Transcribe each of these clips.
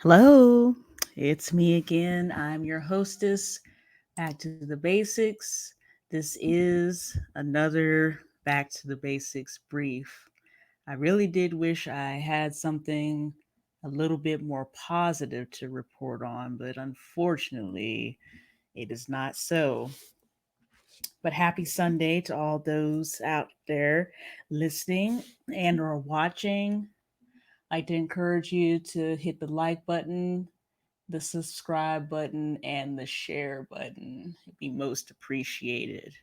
Hello, it's me again. I'm your hostess, Back to the Basics. This is another Back to the Basics brief. I really did wish I had something a little bit more positive to report on, but unfortunately, it is not so. But happy Sunday to all those out there listening and or watching. I'd like to encourage you to hit the like button, the subscribe button, and the share button. It'd be most appreciated.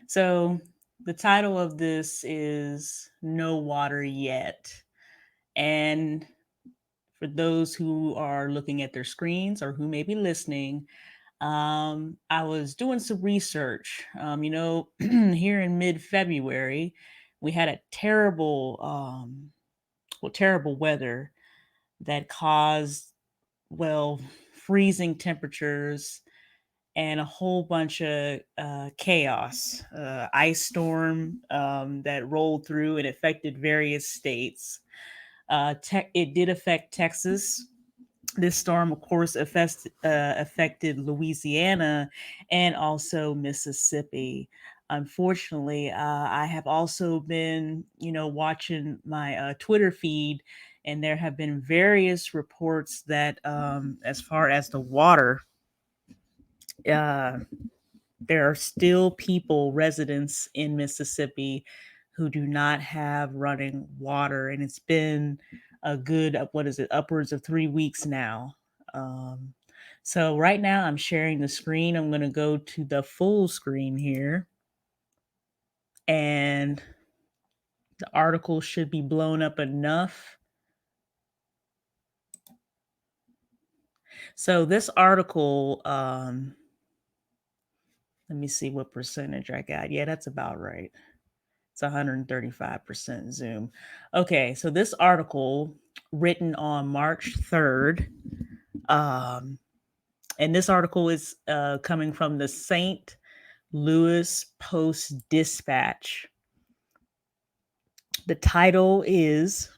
So, the title of this is No Water Yet. And for those who are looking at their screens or who may be listening, I was doing some research. Here in mid February, we had a terrible weather that caused, well, freezing temperatures and a whole bunch of chaos. Ice storm that rolled through and affected various states. It did affect Texas. This storm, of course, affected Louisiana and also Mississippi. Unfortunately, I have also been, watching my Twitter feed, and there have been various reports that, as far as the water, uh, there are still people, residents in Mississippi, who do not have running water, and it's been a good, what is it, upwards of 3 weeks now. Um, so right now I'm sharing the screen. I'm going to go to the full screen here, and the article should be blown up enough. So this article, let me see what percentage I got. Yeah, that's about right. It's 135% Zoom. Okay, so this article written on March 3rd, um, and this article is coming from the St. Louis Post Dispatch. The title is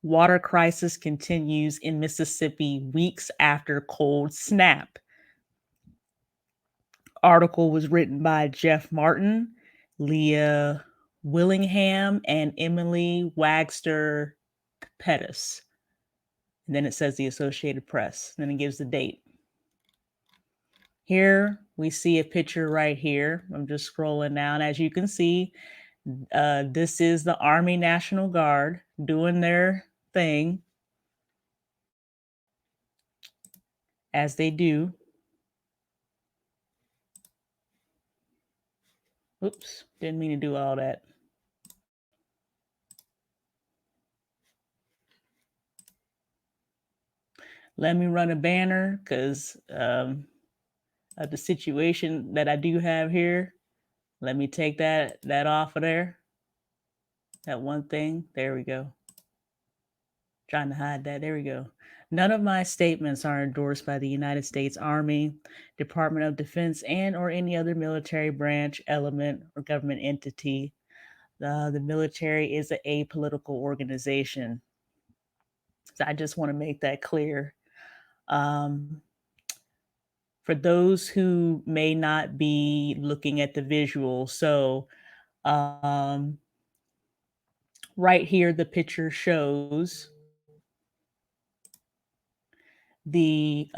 Water Crisis Continues in Mississippi Weeks After Cold Snap. Article was written by Jeff Martin, Leah Willingham, and Emily Wagster PETTUS. And then it says the Associated Press. Then it gives the date. Here we see a picture right here. I'm just scrolling down. As you can see, this is the Army National Guard doing their thing as they do. Oops, didn't mean to do all that. Let me run a banner because of the situation that I do have here. Let me take that off of there. That one thing. There we go. Trying to hide that. There we go. None of my statements are endorsed by the United States Army, Department of Defense, and or any other military branch, element, or government entity. The military is an apolitical organization. So I just want to make that clear. Um, for those who may not be looking at the visual, so um, right here, the picture shows the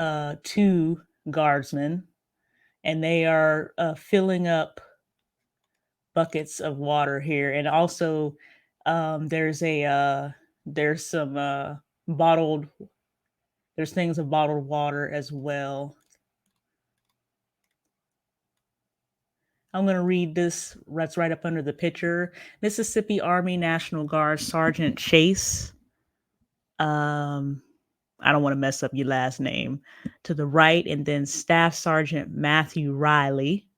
two guardsmen, and they are filling up buckets of water here. And also, there's some bottled there's things of bottled water as well. I'm going to read this. That's right up under the picture. Mississippi Army National Guard Sergeant Chase. I don't want to mess up your last name. To the right, and then Staff Sergeant Matthew Riley,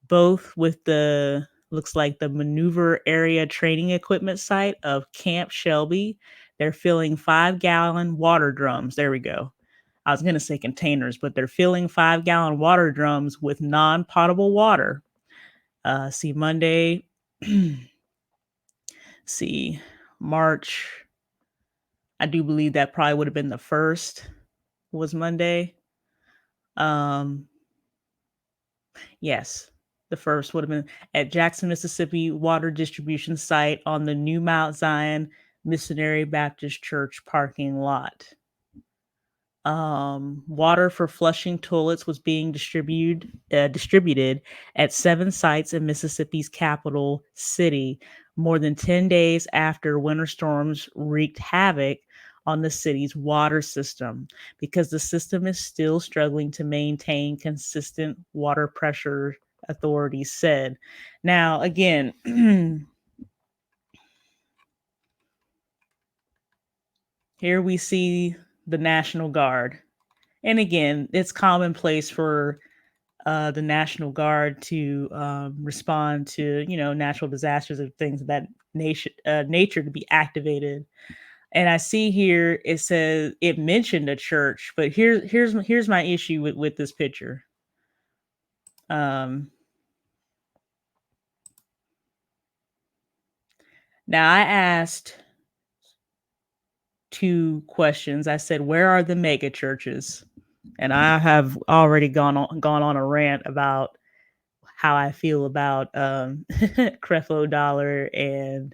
both with the looks like the maneuver area training equipment site of Camp Shelby. They're filling 5-gallon water drums. There we go. I was going to say containers, but they're filling 5-gallon water drums with non potable water. See, Monday, see, March I do believe that probably would have been the first was Monday. Um, yes, the first would have been at Jackson, Mississippi water distribution site on the new Mount Zion Missionary Baptist Church parking lot. Water for flushing toilets was being distributed at 7 sites in Mississippi's capital city, more than 10 days after winter storms wreaked havoc on the city's water system, because the system is still struggling to maintain consistent water pressure, authorities said. Now, again, here we see the National Guard. And again, it's commonplace for the National Guard to respond to, natural disasters or things of that nature to be activated. And I see here it says it mentioned a church, but here's my issue with this picture. Now I asked 2 questions. I said, "Where are the mega churches?" And I have already gone on a rant about how I feel about Creflo Dollar and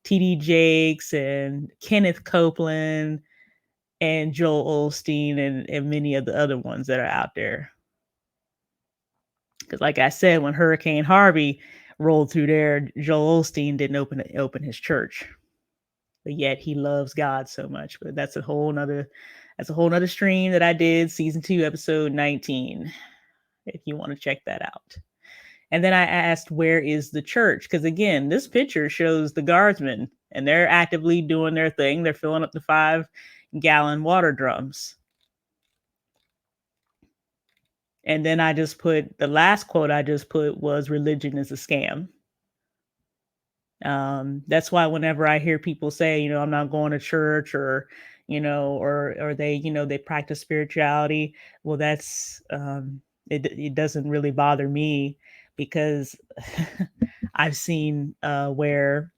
TD Jakes and Kenneth Copeland and Joel Osteen and many of the other ones that are out there. Because, like I said, when Hurricane Harvey rolled through there, Joel Osteen didn't open his church, but yet he loves God so much. But that's a whole nother stream that I did, season 2, episode 19. If you want to check that out. And then I asked, where is the church? Because again, this picture shows the guardsmen and they're actively doing their thing. They're filling up the 5-gallon water drums. And then I just put the last quote I just put was, religion is a scam. That's why whenever I hear people say, I'm not going to church, or, or they, they practice spirituality. Well, that's, it doesn't really bother me, because I've seen where,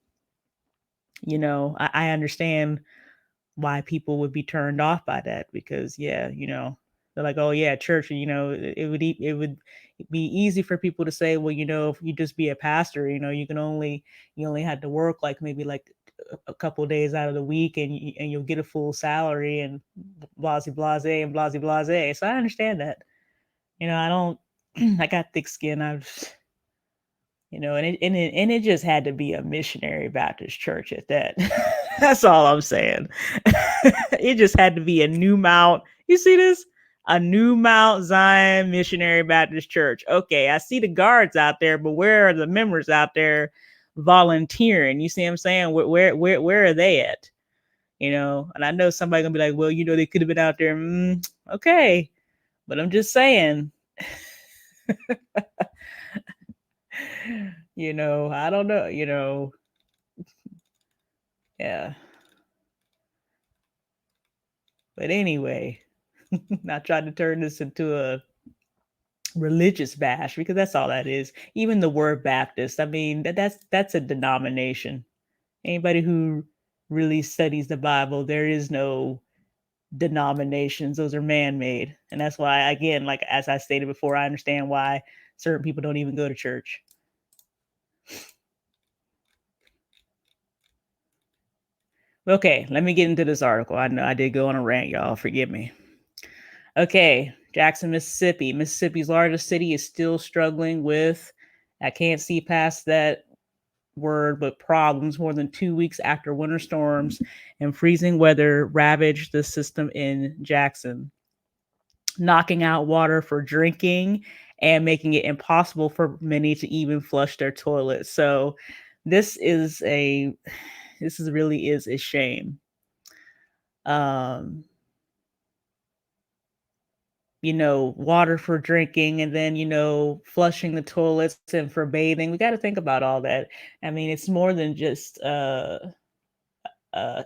I understand why people would be turned off by that, because they're like, oh yeah, church, it would be easy for people to say, well, if you just be a pastor, you only had to work like maybe like a couple of days out of the week, and you'll get a full salary, and blase blase and blase blase. So I understand that. I don't I got thick skin. And it just had to be a missionary Baptist church at that. That's all I'm saying. It just had to be a New Mount. You see this? A New Mount Zion Missionary Baptist Church. Okay, I see the guards out there, but where are the members out there volunteering? You see what I'm saying? Where are they at? And I know somebody gonna be like, well, they could have been out there. Okay, but I'm just saying. I don't know, yeah. But anyway, not trying to turn this into a religious bash, because that's all that is. Even the word Baptist, I mean, that's a denomination. Anybody who really studies the Bible, there is no denominations. Those are man-made. And that's why, again, like as I stated before, I understand why certain people don't even go to church. Okay, let me get into this article. I know I did go on a rant, y'all. Forgive me. Okay, Jackson, Mississippi. Mississippi's largest city is still struggling with, I can't see past that word, but problems more than 2 weeks after winter storms and freezing weather ravaged the system in Jackson, knocking out water for drinking and making it impossible for many to even flush their toilets. So this really is a shame. Water for drinking, and then, flushing the toilets and for bathing. We got to think about all that. I mean, it's more than just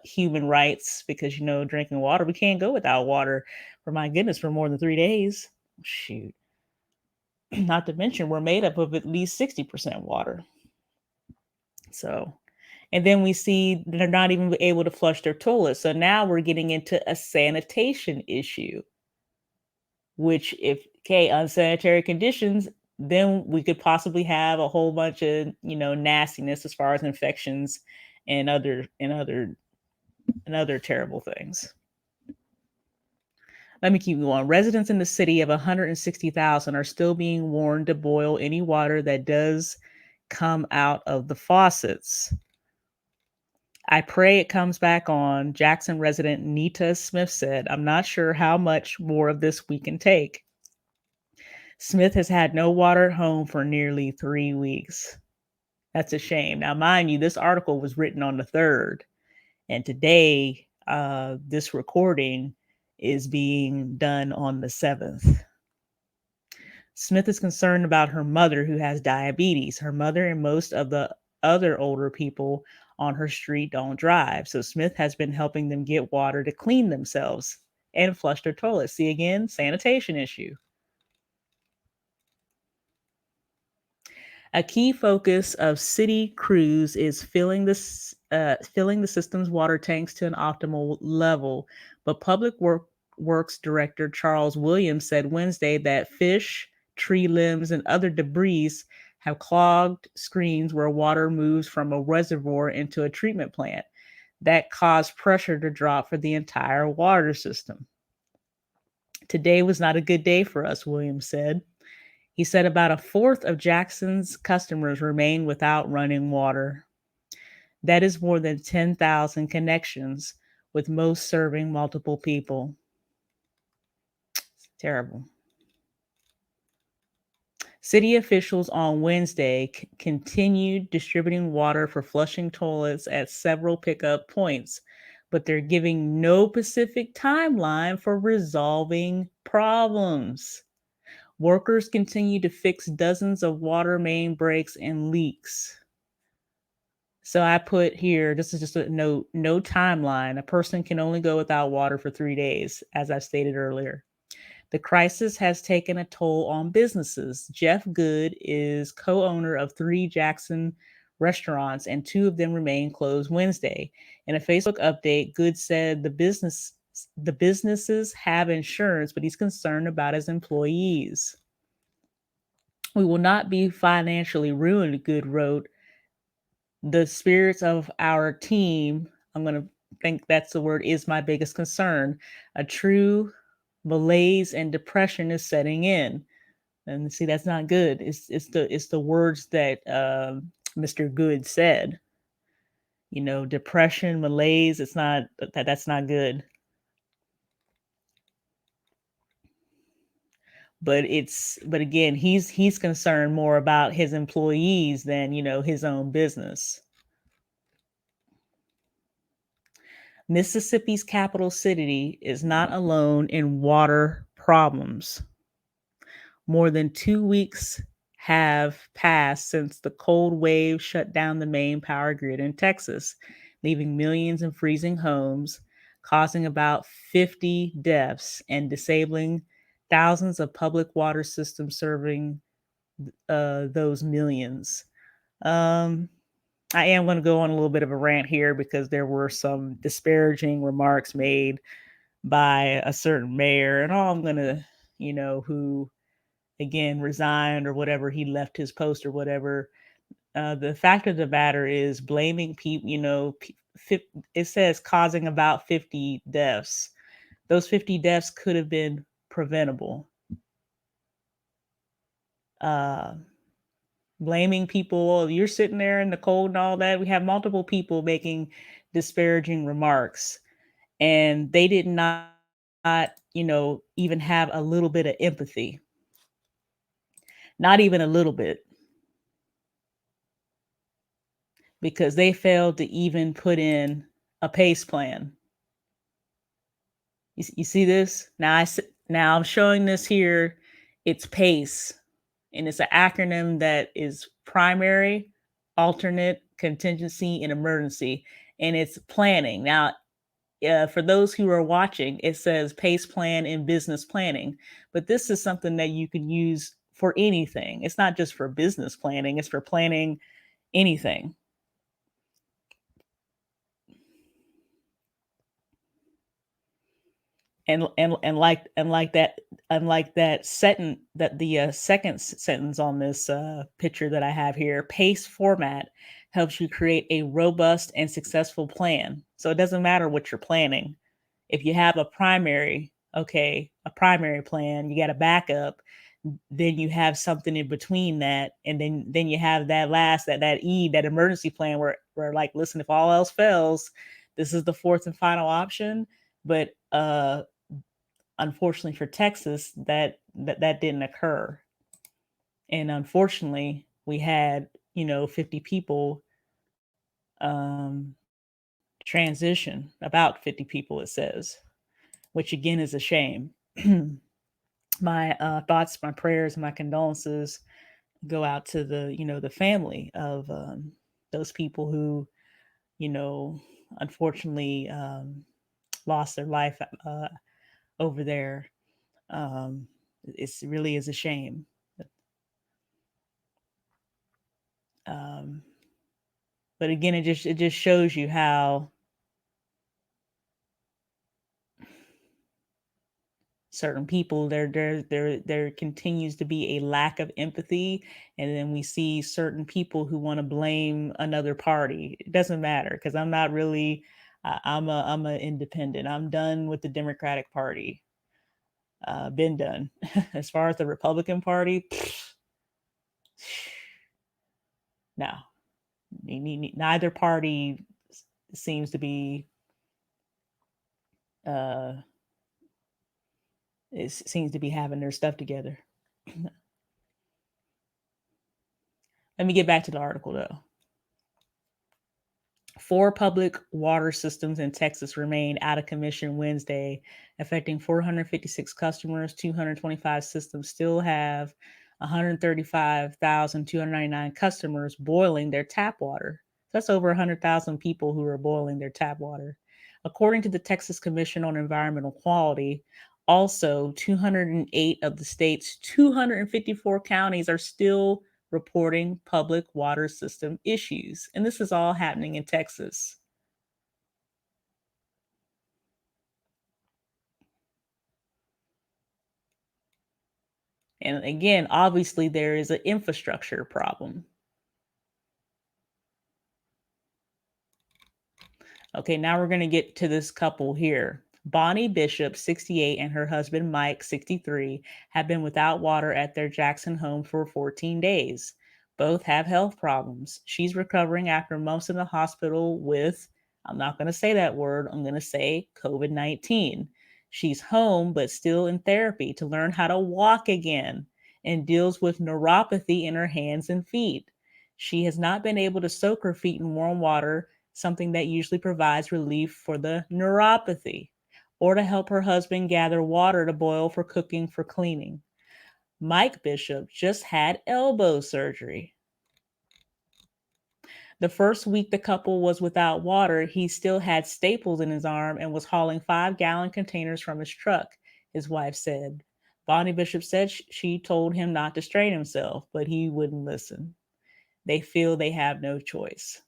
human rights, because, drinking water, we can't go without water, for my goodness, for more than 3 days. Shoot. Not to mention, we're made up of at least 60% water. So And then we see they're not even able to flush their toilets. So now we're getting into a sanitation issue, which if okay, unsanitary conditions, then we could possibly have a whole bunch of, nastiness as far as infections and other terrible things. Let me keep going. Residents in the city of 160,000 are still being warned to boil any water that does come out of the faucets. I pray it comes back on, Jackson resident Nita Smith said. I'm not sure how much more of this we can take. Smith has had no water at home for nearly 3 weeks. That's a shame. Now, mind you, this article was written on the 3rd, and today, this recording is being done on the 7th. Smith is concerned about her mother who has diabetes. Her mother and most of the other older people on her street don't drive. So Smith has been helping them get water to clean themselves and flush their toilets. See again, sanitation issue. A key focus of city crews is filling the system's water tanks to an optimal level. But Works Director Charles Williams said Wednesday that fish, tree limbs, and other debris have clogged screens where water moves from a reservoir into a treatment plant. That caused pressure to drop for the entire water system. Today was not a good day for us, Williams said. He said about a fourth of Jackson's customers remain without running water. That is more than 10,000 connections, with most serving multiple people. It's terrible. City officials on Wednesday continued distributing water for flushing toilets at several pickup points, but they're giving no specific timeline for resolving problems. Workers continue to fix dozens of water main breaks and leaks. So I put here, this is just a note, no timeline. A person can only go without water for 3 days, as I stated earlier. The crisis has taken a toll on businesses. Jeff Good is co-owner of 3 Jackson restaurants, and 2 of them remain closed Wednesday. In a Facebook update, Good said the businesses have insurance, but he's concerned about his employees. We will not be financially ruined, Good wrote. The spirits of our team, I'm going to think that's the word, is my biggest concern. A true malaise and depression is setting in. And see, that's not good. It's the words that Mr. Good said. Depression, malaise, that's not good. But again, he's concerned more about his employees than, his own business. Mississippi's capital city is not alone in water problems. More than 2 weeks have passed since the cold wave shut down the main power grid in Texas, leaving millions in freezing homes, causing about 50 deaths, and disabling thousands of public water systems serving those millions. I am going to go on a little bit of a rant here because there were some disparaging remarks made by a certain mayor, and all I'm going to, who again resigned or whatever, he left his post or whatever. The fact of the matter is blaming people, it says causing about 50 deaths. Those 50 deaths could have been preventable. Blaming people, oh, you're sitting there in the cold and all that. We have multiple people making disparaging remarks, and they did not, even have a little bit of empathy. Not even a little bit. Because they failed to even put in a PACE plan. You see this? Now I'm showing this here. It's PACE, and it's an acronym that is primary, alternate, contingency, and emergency, and it's planning. Now, for those who are watching, it says PACE plan in business planning, but this is something that you can use for anything. It's not just for business planning, it's for planning anything. and like that sentence, that the second sentence on this picture that I have here, paste format helps you create a robust and successful plan. So it doesn't matter what you're planning. If you have a primary, okay, a primary plan, you got a backup, then you have something in between that, and then you have that last, that emergency plan, where like, listen, if all else fails, this is the fourth and final option. But unfortunately for Texas, that didn't occur. And unfortunately, we had, 50 people um, transition, about 50 people, it says, which again is a shame. My thoughts, my prayers, my condolences go out to the family of those people who, you know, unfortunately lost their life over there. It really is a shame. Um, but again, it just shows you how certain people, there continues to be a lack of empathy, and then we see certain people who want to blame another party. It doesn't matter, because I'm not really, I'm a independent. I'm done with the Democratic Party. Been done. As far as the Republican Party, no, neither party seems to be uh it seems to be having their stuff together. Let me get back to the article though. Four public water systems in Texas remained out of commission Wednesday, affecting 456 customers. 225 systems still have 135,299 customers boiling their tap water. That's over 100,000 people who are boiling their tap water. According to the Texas Commission on Environmental Quality, also 208 of the state's 254 counties are still reporting public water system issues. And this is all happening in Texas. And again, obviously, there is an infrastructure problem. Okay, now we're going to get to this couple here. Bonnie Bishop, 68, and her husband Mike, 63, have been without water at their Jackson home for 14 days. Both have health problems. She's recovering after months in the hospital with, I'm not going to say that word, I'm going to say COVID-19. She's home, but still in therapy to learn how to walk again, and deals with neuropathy in her hands and feet. She has not been able to soak her feet in warm water, something that usually provides relief for the neuropathy, or to help her husband gather water to boil for cooking, for cleaning. Mike Bishop just had elbow surgery. The first week the couple was without water, he still had staples in his arm and was hauling 5-gallon containers from his truck, his wife said. Bonnie Bishop said she told him not to strain himself, but he wouldn't listen. They feel they have no choice.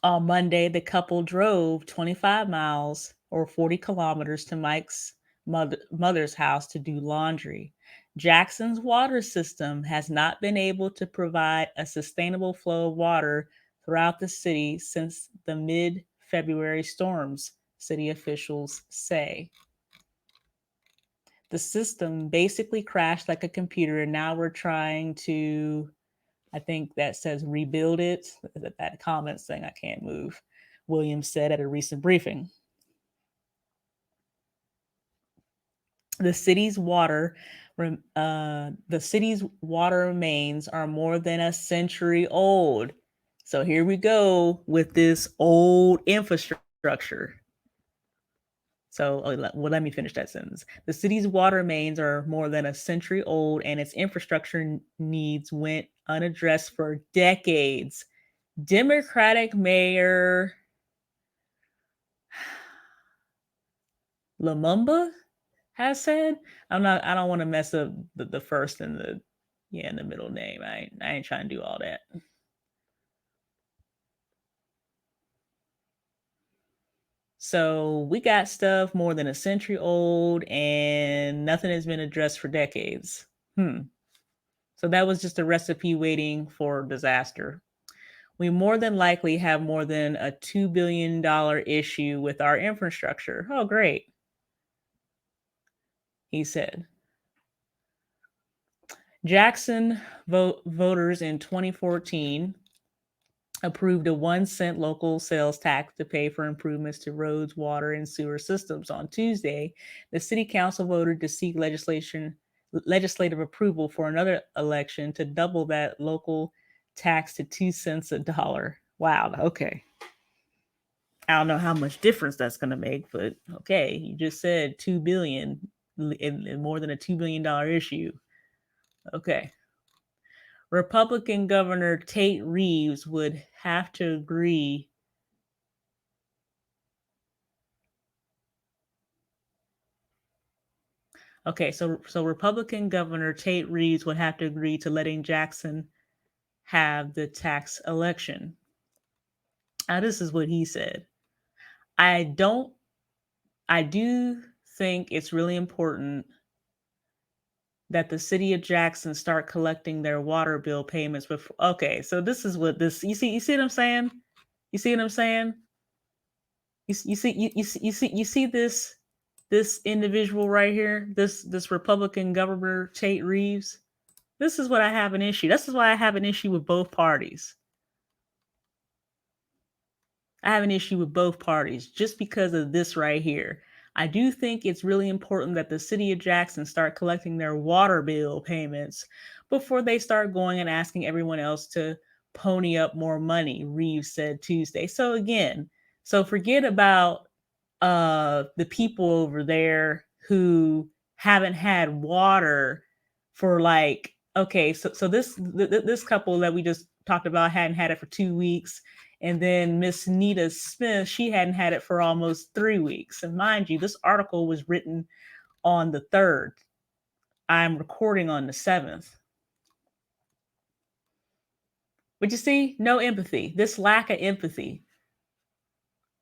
On Monday, the couple drove 25 miles or 40 kilometers to Mike's mother's house to do laundry. Jackson's water system has not been able to provide a sustainable flow of water throughout the city since the mid February storms, city officials say. The system basically crashed like a computer, and now we're trying to, I think that says rebuild it. That comment saying I can't move, Williams said at a recent briefing. The city's water, remains are more than a century old. So here we go with this old infrastructure. So let me finish that sentence. The city's water mains are more than a century old, and its infrastructure needs went unaddressed for decades. Democratic Mayor Lumumba has said. I don't want to mess up the first and the middle name. I ain't trying to do all that. So we got stuff more than a century old and nothing has been addressed for decades. So that was just a recipe waiting for disaster. We more than likely have more than a $2 billion issue with our infrastructure. Oh, great, he said. Jackson voters in 2014 approved a 1 cent local sales tax to pay for improvements to roads, water, and sewer systems. On Tuesday, the city council voted to seek legislative approval for another election to double that local tax to 2 cents a dollar. Wow. Okay. I don't know how much difference that's going to make, but okay, you just said 2 billion in more than a $2 billion issue. Okay. Republican Governor Tate Reeves would have to agree. Okay, so Republican Governor Tate Reeves would have to agree to letting Jackson have the tax election. Now, this is what he said. I don't. I do think it's really important that the city of Jackson start collecting their water bill payments before. Okay, so this is what this. You see what I'm saying? You see what I'm saying? You see this individual right here, this Republican Governor Tate Reeves. This is what I have an issue. This is why I have an issue with both parties. I have an issue with both parties just because of this right here. I do think it's really important that the city of Jackson start collecting their water bill payments before they start going and asking everyone else to pony up more money, Reeves said Tuesday. So again, so forget about the people over there who haven't had water for like, okay, so this couple that we just talked about hadn't had it for 2 weeks, and then Miss Nita Smith, she hadn't had it for almost 3 weeks. And mind you, this article was written on the 3rd. I'm recording on the 7th. But you see, no empathy. This lack of empathy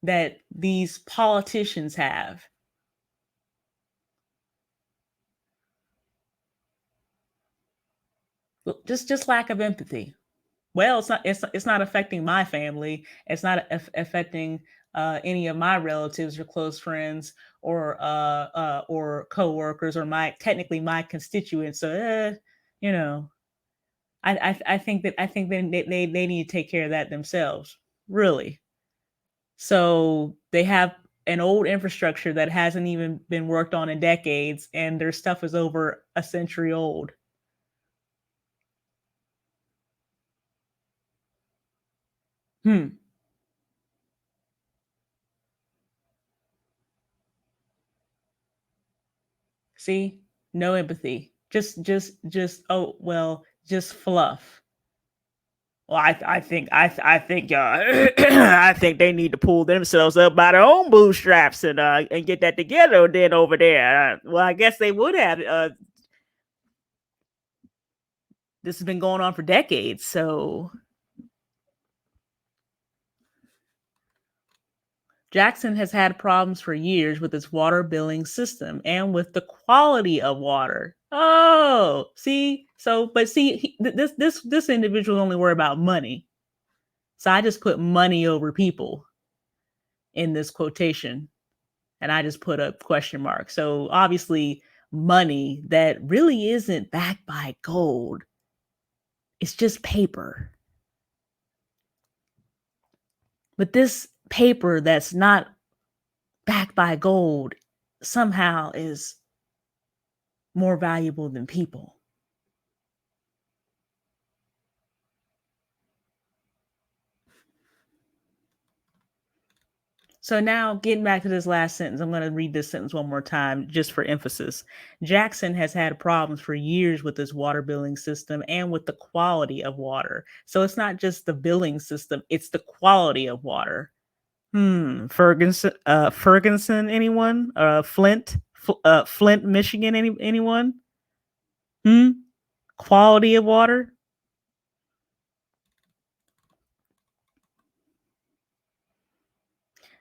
that these politicians have. Just lack of empathy. Well, it's not affecting my family. It's not affecting any of my relatives or close friends or coworkers or my technically my constituents. So you know, I think they need to take care of that themselves. Really. So they have an old infrastructure that hasn't even been worked on in decades, and their stuff is over a century old. Hmm. See, no empathy. Just. Oh well, just fluff. Well, I think I think they need to pull themselves up by their own bootstraps and get that together. Then over there, well, I guess they would have. This has been going on for decades, so Jackson has had problems for years with its water billing system and with the quality of water. Oh, see, so but see, this individual only worry about money. So I just put money over people in this quotation, and I just put a question mark. So obviously, money that really isn't backed by gold. It's just paper. But this paper that's not backed by gold somehow is more valuable than people. So now getting back to this last sentence, I'm going to read this sentence one more time just for emphasis. Jackson has had problems for years with this water billing system and with the quality of water. So it's not just the billing system, it's the quality of water. Ferguson, anyone? Flint, Michigan, anyone? Hmm. Quality of water.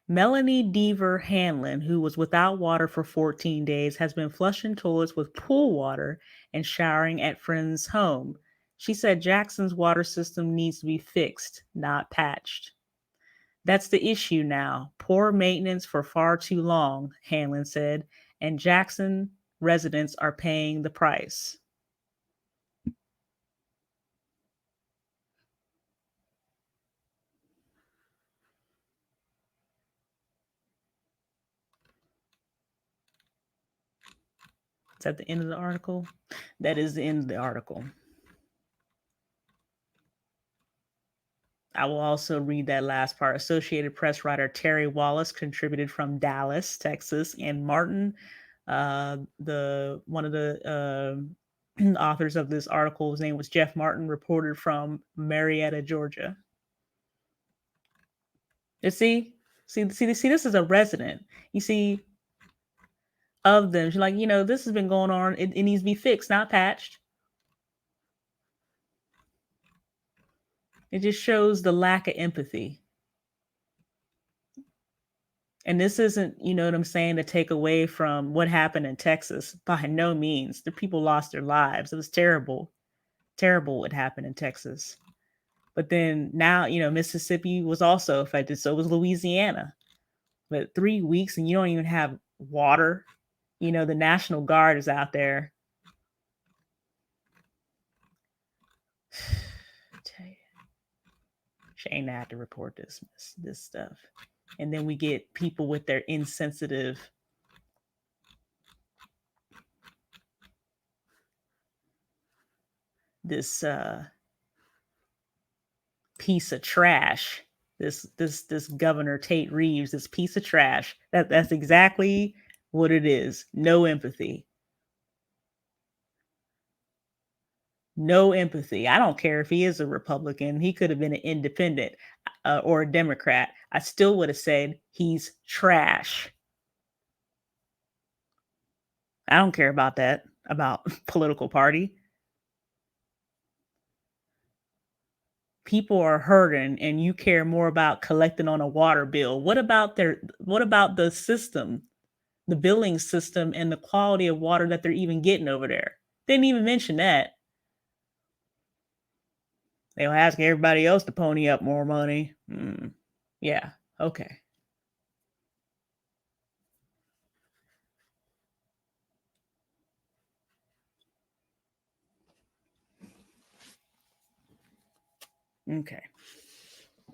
Melanie Deaver Hanlon, who was without water for 14 days, has been flushing toilets with pool water and showering at friends' home. She said Jackson's water system needs to be fixed, not patched. That's the issue now. Poor maintenance for far too long, Hanlon said, and Jackson residents are paying the price. Is that the end of the article? That is the end of the article. I will also read that last part. Associated Press writer Terry Wallace contributed from Dallas, Texas, and Martin, the one of the authors of this article, his name was Jeff Martin, reported from Marietta, Georgia. You see, this is a resident. You see, of them, she's like, this has been going on. It needs to be fixed, not patched. It just shows the lack of empathy. And this isn't, you know what I'm saying, to take away from what happened in Texas. By no means. The people lost their lives. It was terrible, terrible what happened in Texas. But then now, Mississippi was also affected. So was Louisiana. But 3 weeks and you don't even have water. The National Guard is out there. Shame to have to report this stuff. And then we get people with their insensitive this piece of trash. This Governor Tate Reeves, this piece of trash. That's exactly what it is. No empathy. No empathy. I don't care if he is a Republican. He could have been an independent or a Democrat. I still would have said he's trash. I don't care about that, about political party. People are hurting and you care more about collecting on a water bill. What about the system, the billing system and the quality of water that they're even getting over there? Didn't even mention that. They'll ask everybody else to pony up more money. Yeah, okay. Okay.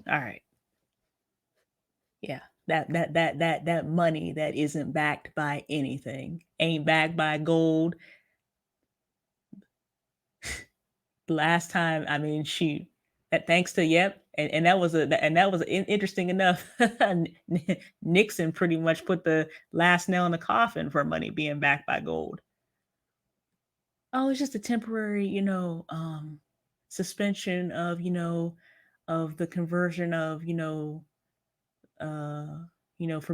All right. Yeah. That money that isn't backed by anything, ain't backed by gold. Last time, I mean, shoot, that thanks to and that was interesting enough. Nixon pretty much put the last nail in the coffin for money being backed by gold. Oh, it's just a temporary, suspension of, of the conversion of, for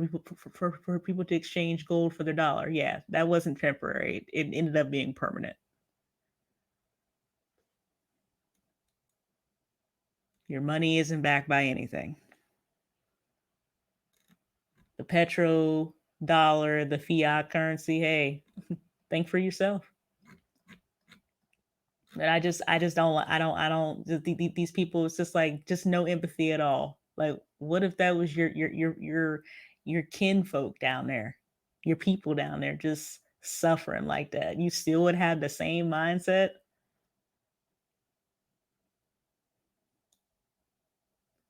people for people to exchange gold for their dollar. Yeah, that wasn't temporary. It ended up being permanent. Your money isn't backed by anything. The petro dollar, the fiat currency, hey, think for yourself. And these people, it's just like, just no empathy at all. Like, what if that was your kinfolk down there, your people down there just suffering like that? You still would have the same mindset?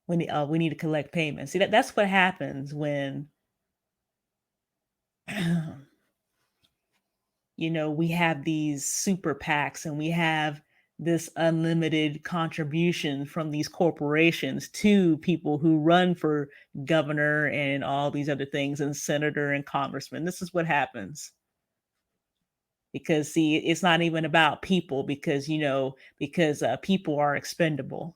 We need to collect payments. See, that's what happens when we have these super PACs and we have this unlimited contribution from these corporations to people who run for governor and all these other things and senator and congressman. This is what happens. Because see, it's not even about people because people are expendable.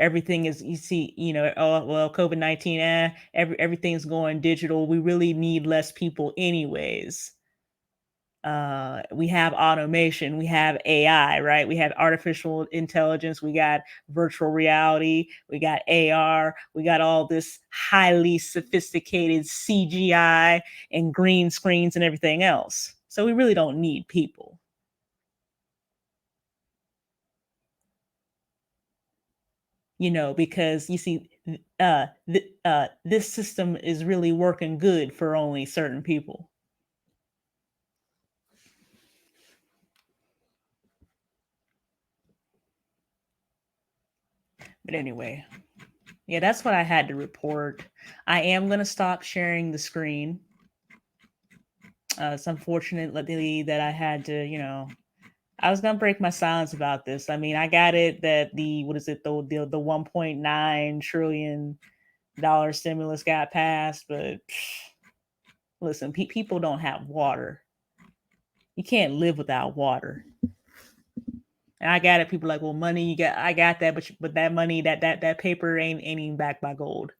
Everything is, you see, oh well, COVID-19, everything's going digital. We really need less people anyways. We have automation, we have AI, right? We have artificial intelligence, we got virtual reality, we got AR, we got all this highly sophisticated CGI and green screens and everything else. So we really don't need people. Because you see, this system is really working good for only certain people. But anyway, yeah, that's what I had to report. I am going to stop sharing the screen. It's unfortunately that I had to, I was gonna break my silence about this. I mean, I got it that the what is it the 1.9 trillion dollar stimulus got passed, but listen, people don't have water. You can't live without water. And I got it. People are like, well, money, I got that, but that money, that paper ain't even backed by gold.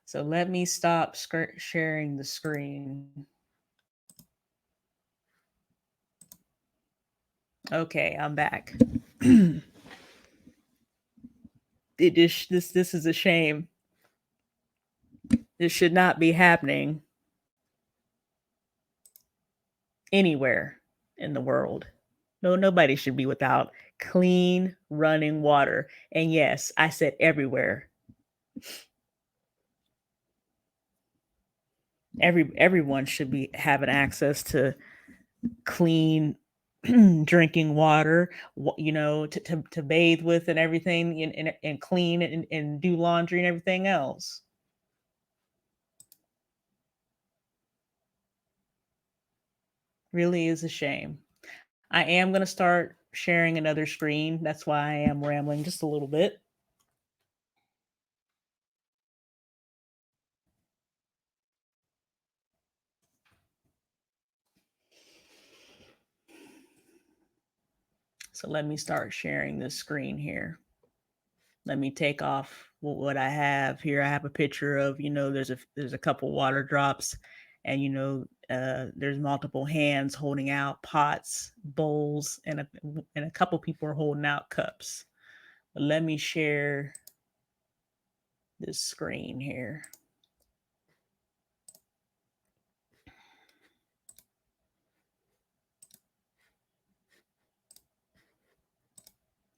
So let me stop sharing the screen. Okay, I'm back. This is a shame. This should not be happening anywhere in the world. No, nobody should be without clean running water. And yes, I said everywhere. Everyone should be having access to clean drinking water, to bathe with and everything, and clean and do laundry and everything else. Really is a shame. I am going to start sharing another screen. That's why I am rambling just a little bit. So let me start sharing this screen here. Let me take off what I have here. I have a picture of, there's a couple water drops, and there's multiple hands holding out pots, bowls, and a couple people are holding out cups. But let me share this screen here.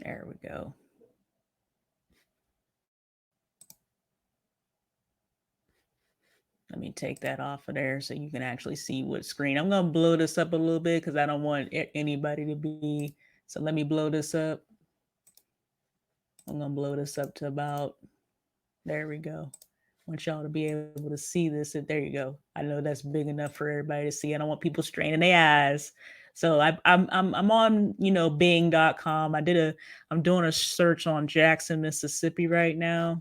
There we go. Let me take that off of there so you can actually see what screen. I'm going to blow this up a little bit because I don't want anybody to be. So let me blow this up. I'm going to blow this up to about, there we go. I want y'all to be able to see this. There you go. I know that's big enough for everybody to see. I don't want people straining their eyes. So I'm on, Bing.com. I'm doing a search on Jackson, Mississippi right now.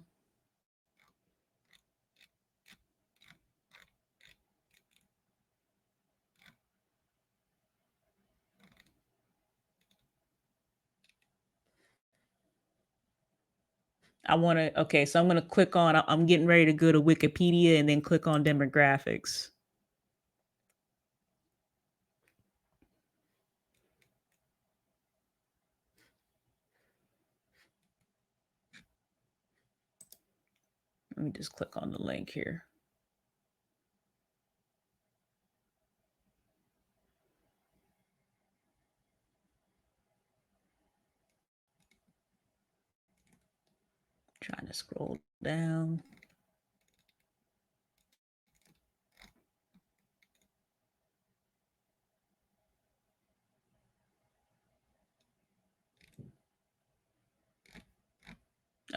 Okay, so I'm going to click on, I'm getting ready to go to Wikipedia and then click on demographics. Let me just click on the link here. Trying to scroll down.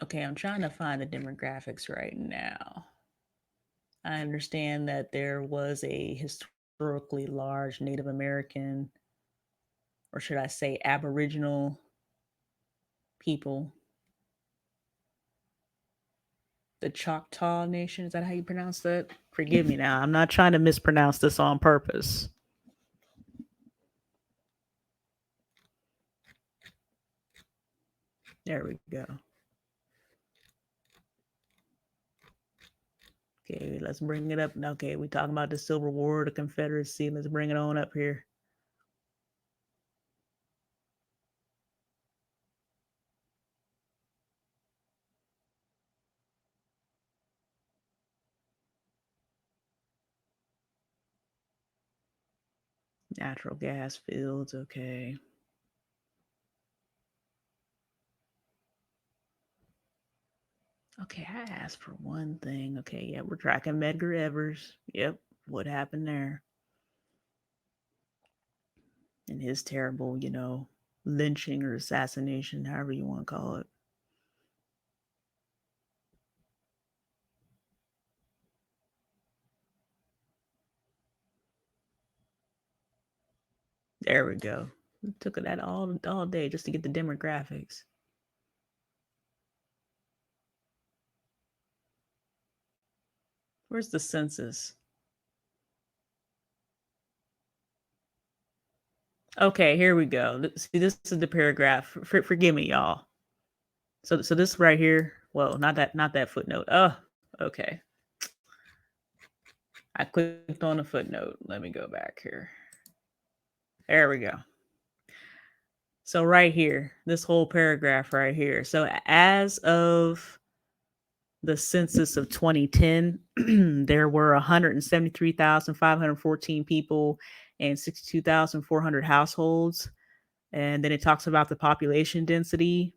Okay, I'm trying to find the demographics right now. I understand that there was a historically large Native American, or should I say Aboriginal people. The Choctaw Nation, is that how you pronounce that? Forgive me now. I'm not trying to mispronounce this on purpose. There we go. Okay, let's bring it up. Okay, we talking about the Civil War, the Confederacy. Let's bring it on up here. Natural gas fields. Okay. Okay, I asked for one thing. Okay, yeah, we're tracking Medgar Evers. Yep, what happened there? And his terrible, lynching or assassination, however you want to call it. There we go. It took that all day just to get the demographics. Where's the census? Okay, here we go. See, this is the paragraph. Forgive me, y'all. So this right here. Well, not that footnote. Oh, okay. I clicked on a footnote. Let me go back here. There we go. So right here, this whole paragraph right here. So as of the census of 2010, there were 173,514 people and 62,400 households. And then it talks about the population density,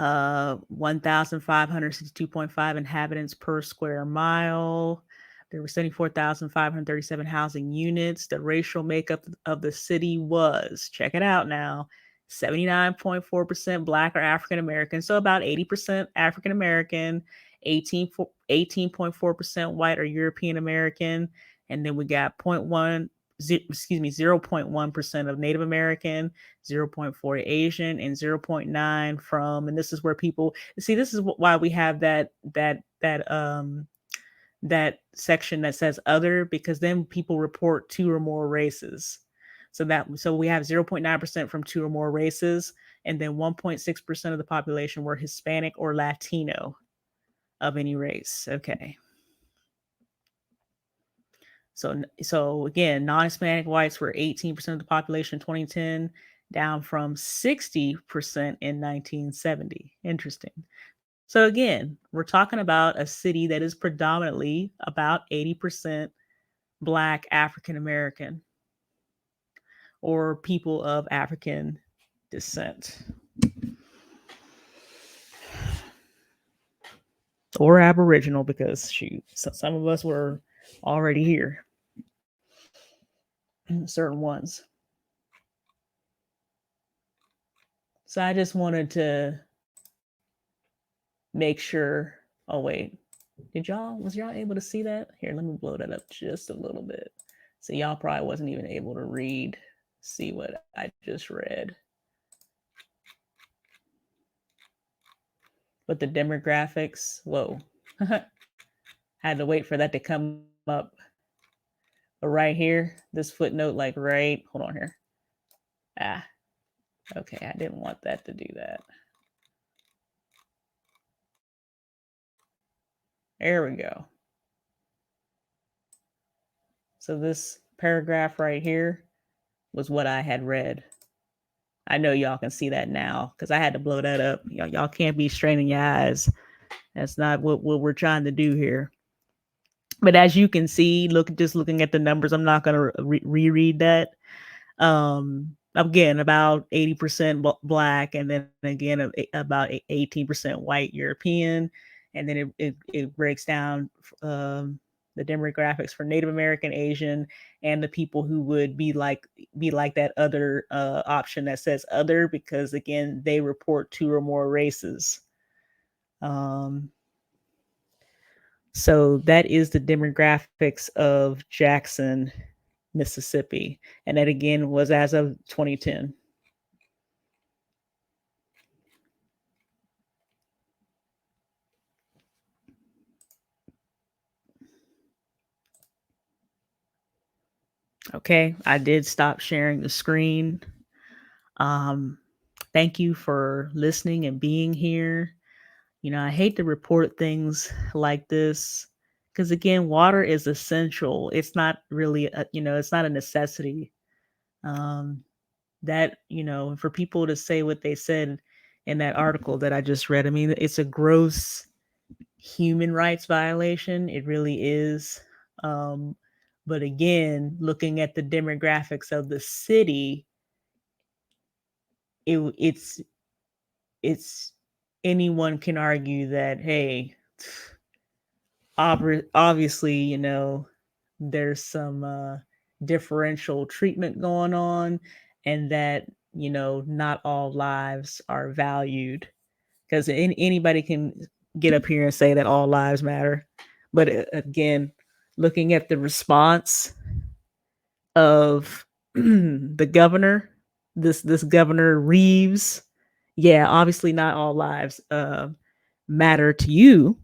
1,562.5 inhabitants per square mile. There were 74,537 housing units. The racial makeup of the city was, check it out now, 79.4% Black or African American. So about 80% African American, 18.4% white or European American. And then we got 0.1% of Native American, 0.4 Asian, and 0.9 from, and this is where people see, this is why we have that section that says other, because then people report 2 or more races. So we have 0.9% from 2 or more races, and then 1.6% of the population were Hispanic or Latino of any race. Okay. So again, non-Hispanic whites were 18% of the population in 2010, down from 60% in 1970. Interesting. So again, we're talking about a city that is predominantly about 80% Black African American or people of African descent. Or Aboriginal, because shoot, some of us were already here. Certain ones. So I just wanted to make sure. Oh wait, was y'all able to see that? Here, let me blow that up just a little bit. So y'all probably wasn't even able to see what I just read. But the demographics, whoa. Had to wait for that to come up. But right here, this footnote, like right, hold on here. Okay, I didn't want that to do that. There we go. So this paragraph right here was what I had read. I know y'all can see that now because I had to blow that up. Y'all can't be straining your eyes. That's not what we're trying to do here. But as you can see, just looking at the numbers, I'm not going to reread that. Again, about 80% Black, and then again about 18% white European, and then it breaks down the demographics for Native American, Asian, and the people who would be like that other option that says other, because again they report 2 or more races. So that is the demographics of Jackson, Mississippi, and that again was as of 2010. Okay, I did stop sharing the screen. Thank you for listening and being here. I hate to report things like this because, again, water is essential. It's not really, it's not a necessity. Um, for people to say what they said in that article that I just read, I mean, it's a gross human rights violation. It really is. Um, but again, looking at the demographics of the city, it's it's anyone can argue that, hey, obviously, there's some differential treatment going on, and that not all lives are valued, because anybody can get up here and say that all lives matter. But again, looking at the response of the governor, this governor Reeves, yeah, obviously not all lives matter to you.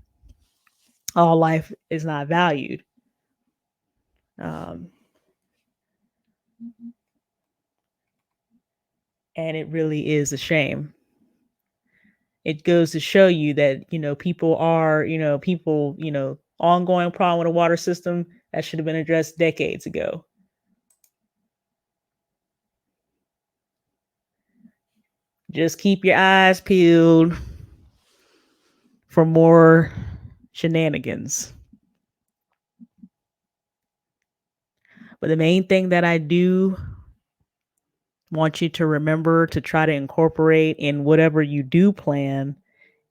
All life is not valued. Um, and it really is a shame. It goes to show you that, ongoing problem with the water system that should have been addressed decades ago. Just keep your eyes peeled for more shenanigans. But the main thing that I do want you to remember to try to incorporate in whatever you do plan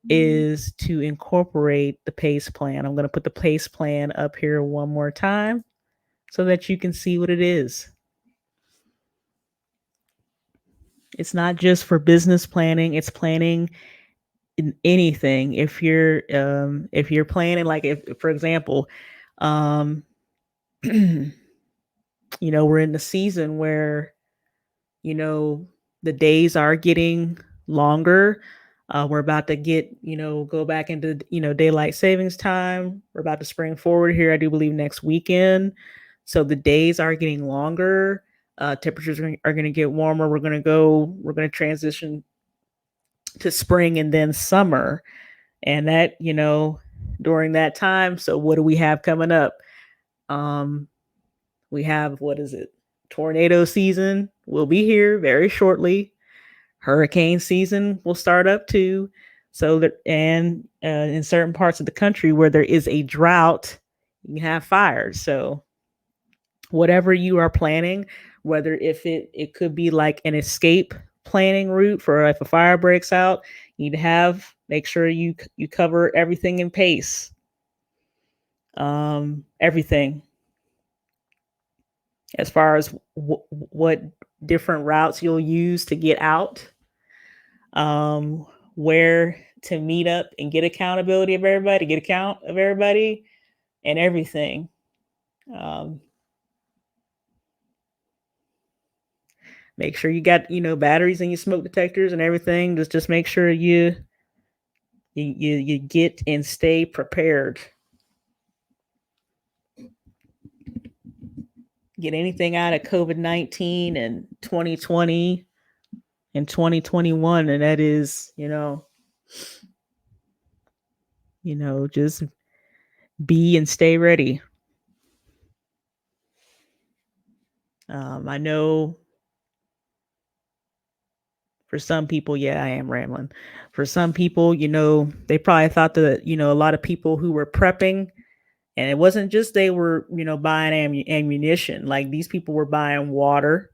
is to incorporate the PACE plan. I'm going to put the PACE plan up here one more time so that you can see what it is. It's not just for business planning, it's planning in anything. If you're planning, like, if for example, we're in the season where you know the days are getting longer. We're about to go back into daylight savings time. We're about to spring forward here, I do believe, next weekend. So the days are getting longer. Temperatures are going to get warmer. We're going to transition to spring and then summer, and that during that time. So what do we have coming up? We have, what is it, tornado season will be here very shortly. Hurricane season will start up too. So that, and in certain parts of the country where there is a drought, you have fires. So whatever you are planning, whether if it could be like an escape planning route for if a fire breaks out, you need to make sure you cover everything in PACE. Everything as far as what different routes you'll use to get out, where to meet up and get accountability of everybody, get account of everybody, and everything. Make sure you got batteries in your smoke detectors and everything. Just make sure you get and stay prepared. Get anything out of COVID-19 and 2020 and 2021, and that is just be and stay ready. I know for some people, yeah, I am rambling. For some people, they probably thought that, a lot of people who were prepping, and it wasn't just they were, buying ammunition. Like, these people were buying water.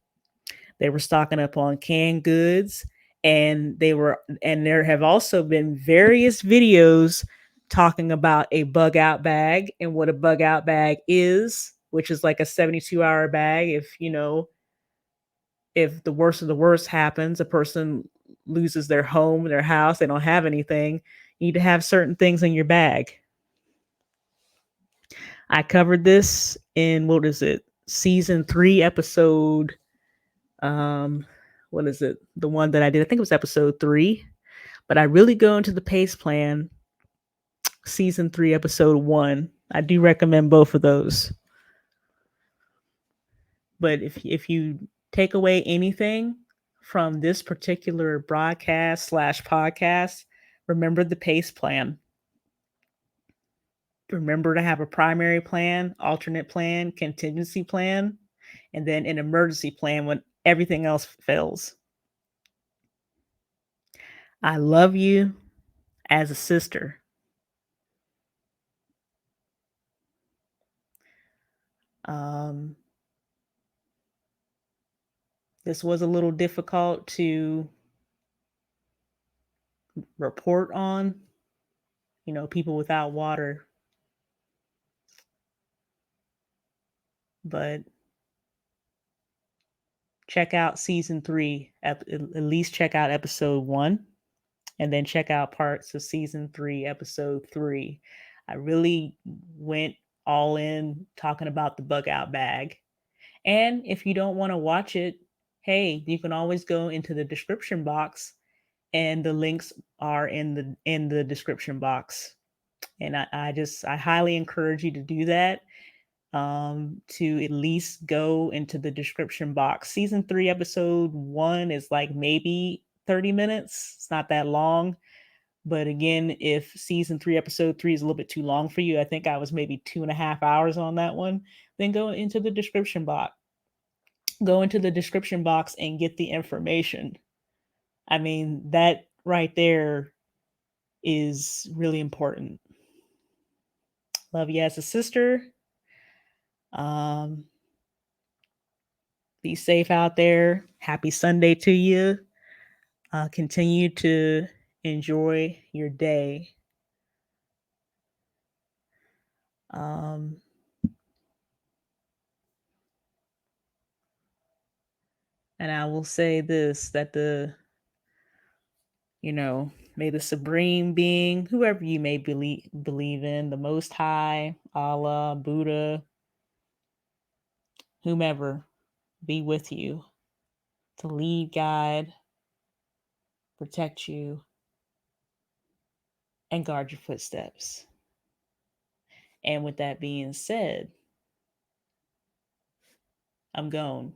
They were stocking up on canned goods, and there have also been various videos talking about a bug out bag and what a bug out bag is, which is like a 72-hour bag. If the worst of the worst happens, a person loses their home, their house, they don't have anything, you need to have certain things in your bag. I covered this in, what is it, season 3, episode, what is it, the one that I did, I think it was episode 3, but I really go into the PACE plan, season 3, episode 1. I do recommend both of those. But if you take away anything from this particular broadcast / podcast, Remember the PACE plan. Remember to have a primary plan, alternate plan, contingency plan, and then an emergency plan when everything else fails. I love you as a sister. Um, this was a little difficult to report on, people without water, but check out season 3, at least check out episode 1, and then check out parts of season 3, episode 3. I really went all in talking about the bug out bag. And if you don't want to watch it, hey, you can always go into the description box, and the links are in the description box. And I highly encourage you to do that. To at least go into the description box. Season 3, episode 1 is like maybe 30 minutes. It's not that long. But again, if season 3, episode 3 is a little bit too long for you, I think I was maybe 2.5 hours on that one, then go into the description box. Go into the description box and get the information. I mean, that right there is really important. Love you as a sister. Um, be safe out there. Happy Sunday to you. Continue to enjoy your day. Um, and I will say this, that may the supreme being, whoever you may believe in, the Most High, Allah, Buddha, whomever, be with you to lead, guide, protect you, and guard your footsteps. And with that being said, I'm gone.